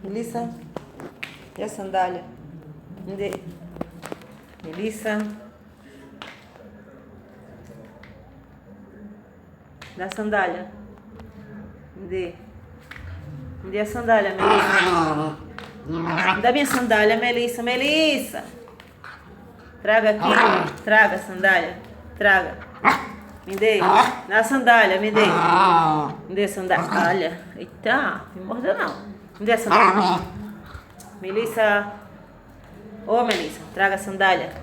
Melissa, e a sandália? Me dê. Melissa. Dá a sandália. Me dê. Me dê a sandália, Melissa. Dá minha sandália, Melissa. Melissa! Traga aqui. Traga a sandália. Traga. Me dê. Dá a sandália, me dê. Me dê a sandália. Eita, não me morda não. Me dê a sandália. Melissa. Ô, Melissa, traga a sandália.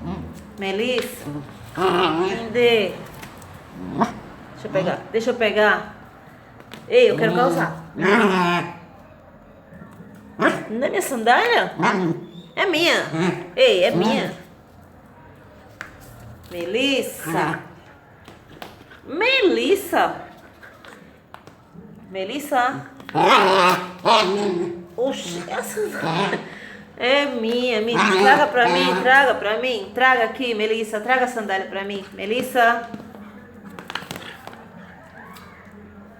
Melissa. Me dê. Deixa eu pegar. Deixa eu pegar. Ei, eu quero calçar. Não é minha sandália? É minha. Ei, é minha. Melissa. Melissa. Melissa. Oxi, essa é minha. Me traga pra mim, traga pra mim. Traga aqui, Melissa. Traga a sandália pra mim. Melissa.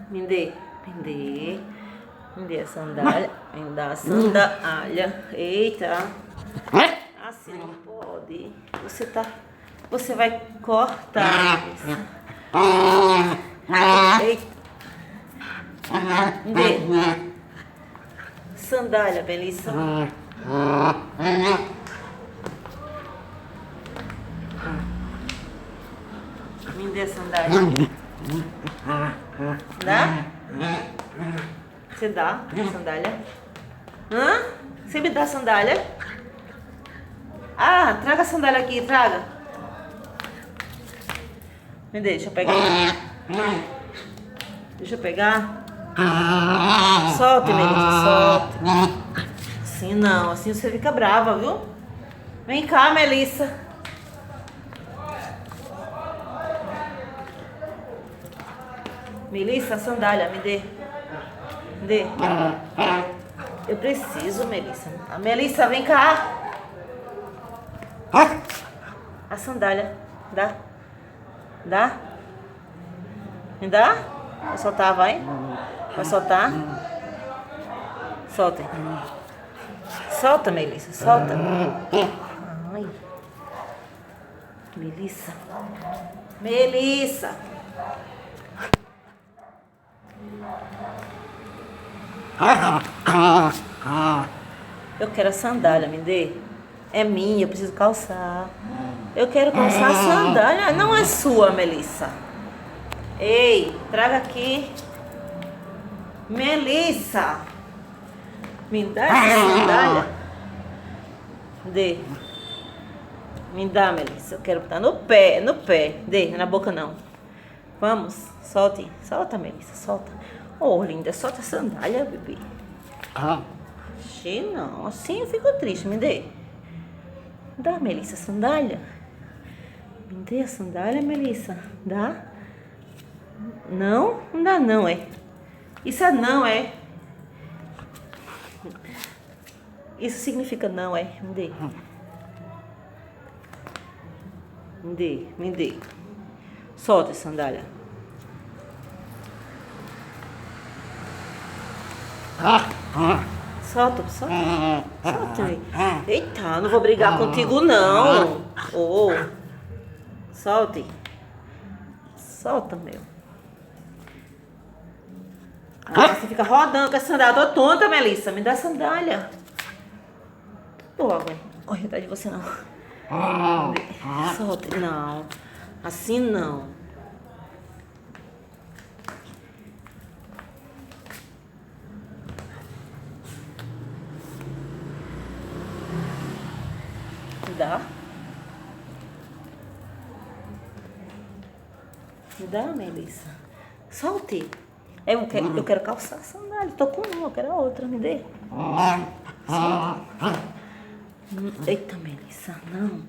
Me dê. Me dê. Me dê a sandália. Me dá a sandália. Eita. Assim não pode. Você vai cortar. Eita. Me dê. Sandália, Melissa. Me dê a sandália. Dá? Você dá a sandália? Hã? Você me dá a sandália? Ah, traga a sandália aqui, traga. Me deixa eu pegar. Deixa eu pegar. Solte, Melissa, solte. Assim não, assim você fica brava, viu? Vem cá, Melissa. Melissa, a sandália, me dê. Me dê. Eu preciso, Melissa. A Melissa, vem cá. A sandália, dá. Dá? Me dá? Vai soltar, vai? Vai soltar? Solta. Solta, Melissa, solta. Ai. Melissa. Melissa. Eu quero a sandália, me dê. É minha, eu preciso calçar. Eu quero calçar a sandália. Não é sua, Melissa. Ei, traga aqui. Melissa. Me dá essa sandália. Dê. Me dá, Melissa. Eu quero botar no pé, no pé. Dê, na boca não. Vamos, solte. Solta, Melissa, solta. Oh, linda, solta a sandália, bebê. Oxi, não. Assim eu fico triste. Me dê. Dá, Melissa, a sandália. Me dê a sandália, Melissa. Dá? Não? Não dá não, é. Isso é não, é. Isso significa não, é. Me dê. Me dê, me dê. Solta a sandália. Solta, solta. Solta aí. Eita, não vou brigar contigo não. Oh. Solte. Solta, meu. Ah, você fica rodando com a sandália. Tô tonta, Melissa. Me dá a sandália. Pô, corre atrás de você não. Solta. Não. Assim não. Me dá? Me dá, Melissa. Solte. Eu quero calçar a sandália. Tô com uma, eu quero a outra. Me dê. Solta. Eita, Melissa, não.